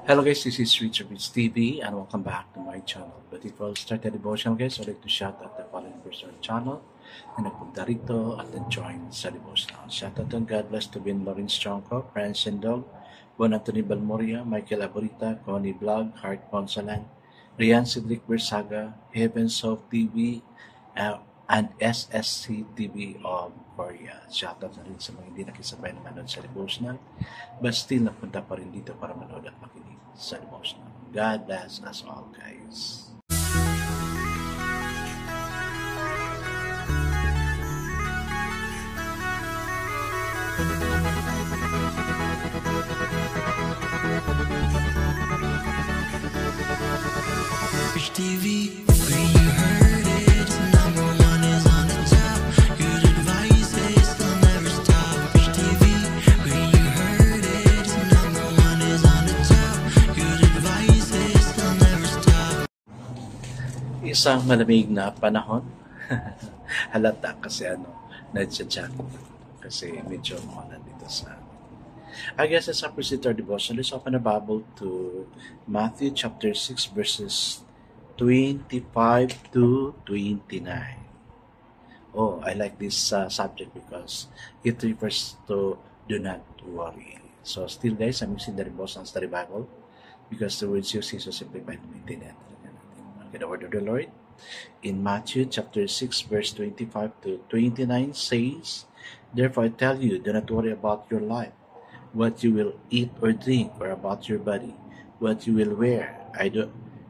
Hello guys, this is Richard Beats TV and welcome back to my channel. But before we start the devotion guys, I'd like to shout out the following person on the channel na nagpunta rito at nag-join sa devotion. Shout out and God bless to Ben Lawrence Chonko, Franz and Dog, Bon Anthony Balmoria, Michael Aborita, Connie Vlog, Heart Ponsalan, Rian Cedric Bersaga, Heavens of TV, and SSC TV of Korea. Shoutout na rin sa mga hindi nakisabay na manood sa devotional but still napunta pa rin dito para manood at makinig sa devotional. God bless us all guys. TV, where you heard it, number one is on the top. Good advice is they'll never stop. TV, where you heard it, number one is on the top. Good advice is they'll never stop. Isang malamig na panahon. Halata kasi nadsadyak kasi medyo maulan dito sa I guess as I proceed our devotion, let's open the Bible to Matthew chapter 6 verses 25 to 29. Oh, I like this subject because it refers to do not worry. So still guys, I'm using the devotion study Bible because the words used is so simplified to maintain it. Okay, the word of the Lord in Matthew chapter 6 verse 25 to 29 says, "Therefore I tell you, do not worry about your life, what you will eat or drink, or about your body, what you will wear.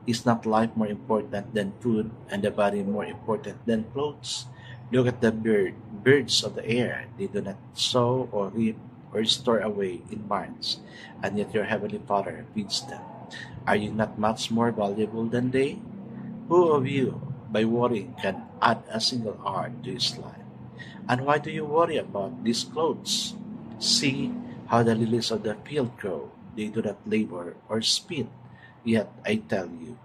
Is not life more important than food, and the body more important than clothes? Look at the birds of the air. They do not sow or reap or store away in barns, and yet your heavenly Father feeds them. Are you not much more valuable than they? Who of you, by worrying, can add a single hour to his life? And why do you worry about these clothes? See how the lilies of the field grow. They do not labor or spin. Yet I tell you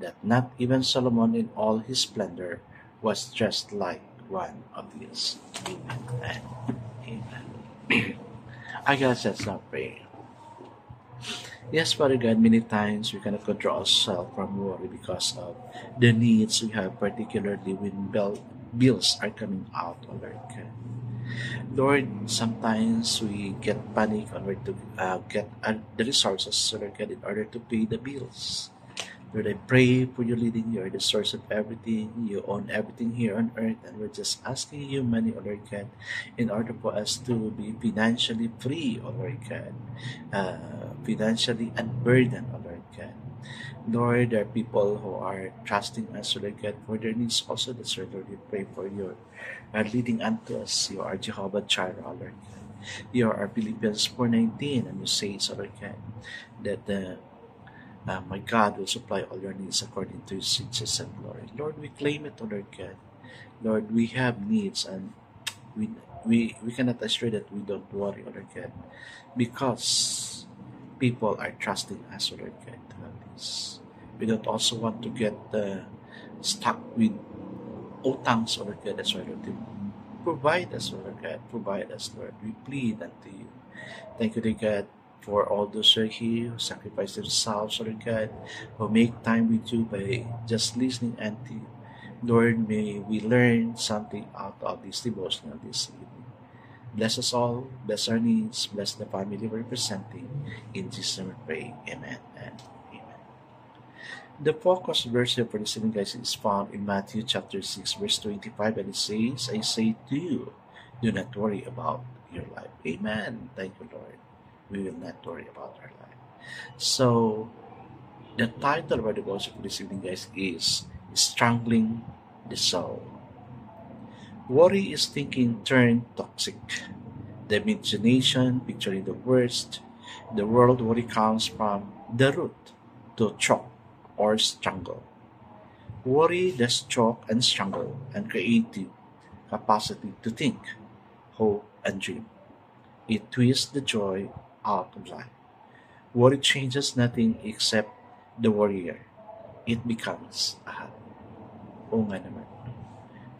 that not even Solomon in all his splendor was dressed like one of these." Amen. Amen. I guess that's not prayer. Yes, Father God, many times we cannot control ourselves from worry because of the needs we have, particularly when bills are coming out of our God. Lord, sometimes we get panic on where to get the resources, Lord God, in order to pay the bills. Lord, I pray for your leading. You are the source of everything. You own everything here on earth, and we're just asking you money, Lord God, in order for us to be financially free, Lord God, financially unburdened, Lord God. Lord, there are people who are trusting us, Lord God, for their needs also. That's why, Lord, we pray for your leading unto us. You are Jehovah Jireh, Lord God. You are Philippians 4:19, and you say, so Lord God, that my God will supply all your needs according to his riches and glory. Lord, we claim it, Lord God. Lord, we have needs, and we cannot assure that we don't worry, Lord God, because people are trusting us, Lord God, to have this. We don't also want to get stuck with utangs, Lord God. That's why, Lord, provide us, Lord God. Provide us, Lord. We plead unto you. Thank you, Lord God, for all those who are here, who sacrifice themselves, Lord God, who make time with you by just listening unto you. Lord, may we learn something out of this devotional this evening. Bless us all, bless our needs, bless the family we're representing. In Jesus' name we pray. Amen and amen. The focus verse for this evening, guys, is found in Matthew chapter 6, verse 25, and it says, "I say to you, do not worry about your life." Amen. Thank you, Lord. We will not worry about our life. So, the title of our devotion for this evening, guys, is Strangling the Soul. Worry is thinking turned toxic. The imagination picturing the worst. The word worry comes from the root to choke or strangle. Worry does choke and strangle and creative capacity to think, hope, and dream. It twists the joy out of life. Worry changes nothing except the warrior. It becomes a habit. Oo nga naman.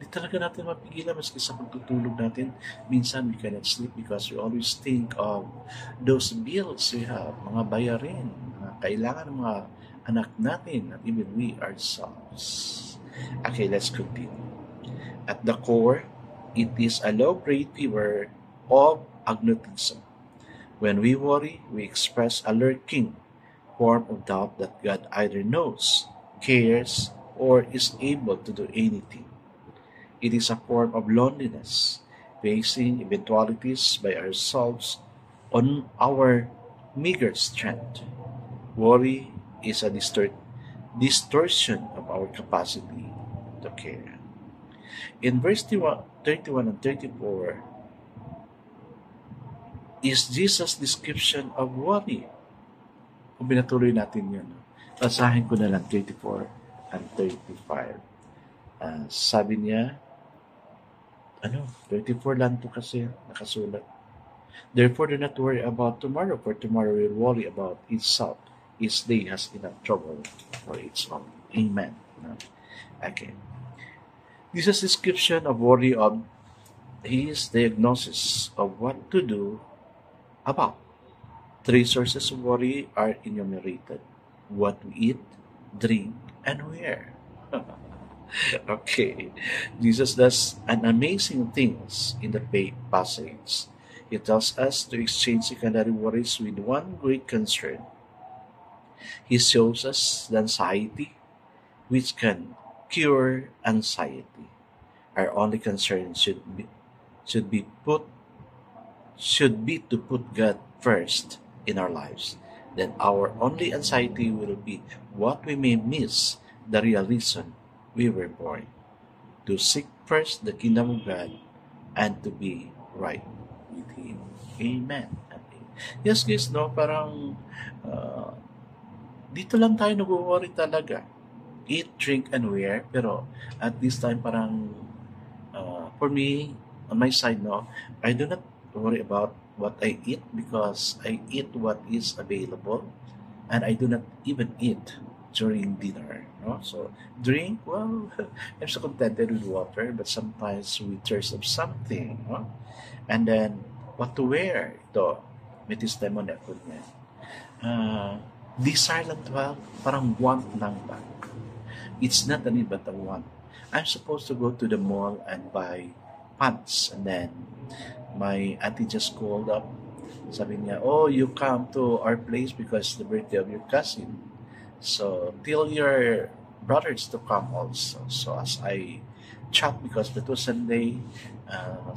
Di talaga natin mapigilan maski sa pagtutulog natin. Minsan we cannot sleep because we always think of those bills we have, mga bayarin, mga kailangan ng mga anak natin and even we ourselves. Okay, let's continue. At the core, it is a low-grade fever of agnosticism. When we worry, we express a lurking form of doubt that God either knows, cares, or is able to do anything. It is a form of loneliness, facing eventualities by ourselves on our meager strength. Worry is a distortion of our capacity to care. In verse 31 and 34, is Jesus' description of worry. Kung pinatuloy natin yun, basahin ko na lang 34 and 35. Sabi niya, 34 lang to kasi nakasulat. Therefore, do not worry about tomorrow, for tomorrow will worry about itself. Each day has enough trouble for its own. Amen. Okay. Jesus' description of worry of his diagnosis of what to do about. 3 sources of worry are enumerated: what we eat, drink, and wear. Okay. Jesus does an amazing things in the passage. He tells us to exchange secondary worries with one great concern. He shows us the anxiety which can cure anxiety. Our only concern should be to put God first in our lives. Then our only anxiety will be what we may miss the real reason we were born. To seek first the kingdom of God and to be right with Him. Amen. Yes guys, parang dito lang tayo nag-worry talaga. Eat, drink, and wear. Pero at this time parang for me, on my side, I do not worry about what I eat because I eat what is available and I do not even eat during dinner. So drink, well, I'm so contented with water, but sometimes we thirst of something. And then, what to wear? Ito, may testimony ako niya. Desire lang to parang want lang ba? It's not a need but a want. I'm supposed to go to the mall and buy pants, and then my auntie just called up. Sabi niya, oh, you come to our place because it's the birthday of your cousin. So tell your brothers to come also. So as I chat, because that was Sunday,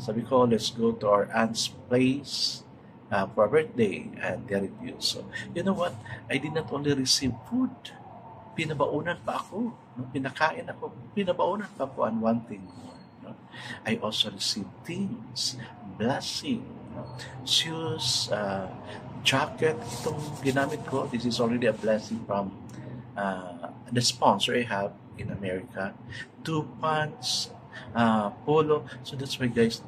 sabi ko, let's go to our aunt's place for a birthday, and they refused. So you know what? I did not only receive food, pinabaunan pa ako. Pinakain ako, pinabaunan pa ako, and one thing more. I also received things, blessing, shoes, jacket, itong ginamit ko. This is already a blessing from the sponsor I have in America. 2 pants, polo. So that's why guys,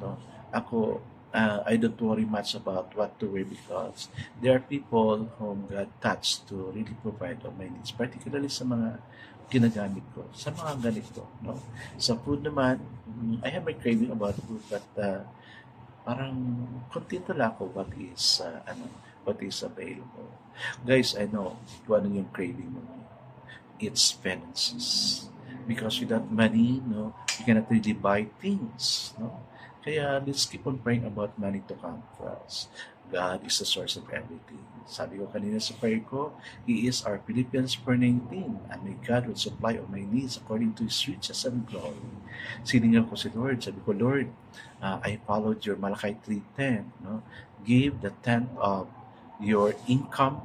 ako, I don't worry much about what to wear because there are people whom God touched to really provide all my needs, particularly sa mga ginagamit ko, sa mga ganito. Sa food naman, I have my craving about food, but parang kontento lang ako what is available. Guys, I know kung ano yung craving mo. It's finances. Because without money, you cannot really buy things. Kaya let's keep on praying about money to come for us. God is the source of everything. Sabi ko kanina sa prayer ko, He is our Philippians 4:19, and may God will supply all my needs according to His riches and glory. Siningal ko si Lord. Sabi ko, Lord, I followed your Malachi 3:10. Give the tenth of your income.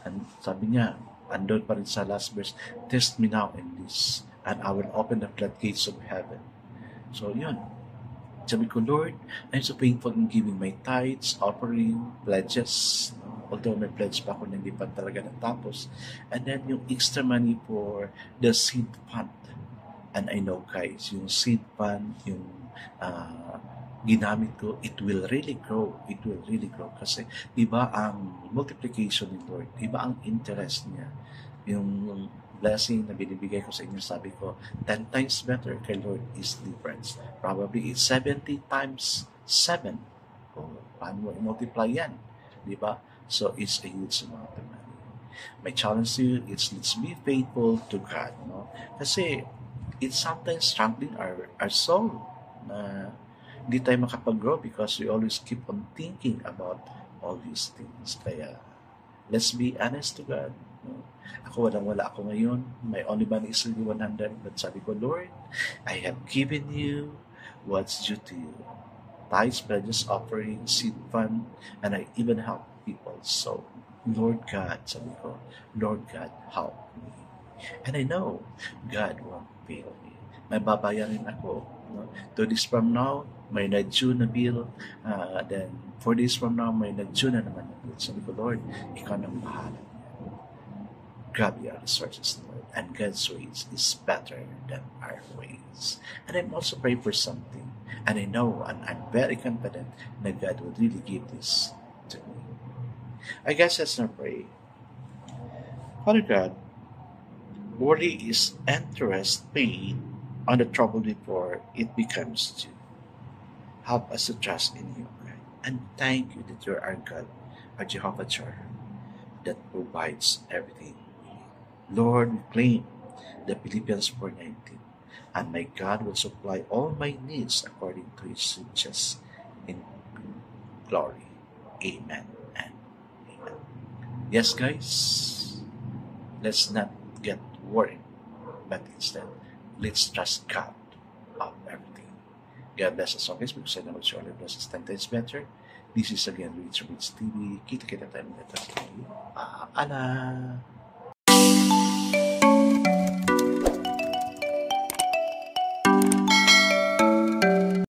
And sabi niya, andun pa rin sa last verse, test me now in this, and I will open the floodgates of heaven. So yun. Sabi ko, Lord, I'm so thankful in giving my tithes, offering, pledges. Although may pledge pa ako na hindi pa talaga natapos. And then yung extra money for the seed fund. And I know guys, yung seed fund, yung ginamit ko, it will really grow. It will really grow. Kasi iba ang multiplication ni Lord. Iba ang interest niya. Yung blessing na binibigay ko sa inyo, sabi ko, 10 times better kay Lord is difference. Probably it's 70 times 7. Paano mo i-multiply yan? Diba? So it's a huge amount of money. My challenge to you is let's be faithful to God, no? Kasi it's sometimes strangling our soul na hindi tayo makapag-grow because we always keep on thinking about all these things. Kaya let's be honest to God. No? Ako, wala ako ngayon. My only money is only 100. But sabi ko, Lord, I have given you what's due to you. Tithes, pledges, offering, seed fund, and I even help people. So, Lord God, sabi ko, Lord God, help me. And I know God won't fail me. May babayarin ako. No? 2 days from now, may na-due na bill. Then, 4 days from now, may na-due na naman na bill. Sabi ko, Lord, ikaw nang bahala. Grab your resources, Lord. And God's ways is better than our ways. And I'm also praying for something. And I know, and I'm very confident that God will really give this to me. I guess let's not pray. Father God, worry is interest paid on the trouble before it becomes due. Help us to trust in you, God. And thank you that you're our God, our Jehovah Jireh, that provides everything we need. Lord, we claim the Philippians 4:19. And my God will supply all my needs according to his riches in glory. Amen and amen. Yes, guys, let's not get worried, but instead, let's trust God of everything. God bless us always because I know it's surely bless us 10 times better. This is again Rich TV. Kita-kita tayo dito. Paalam!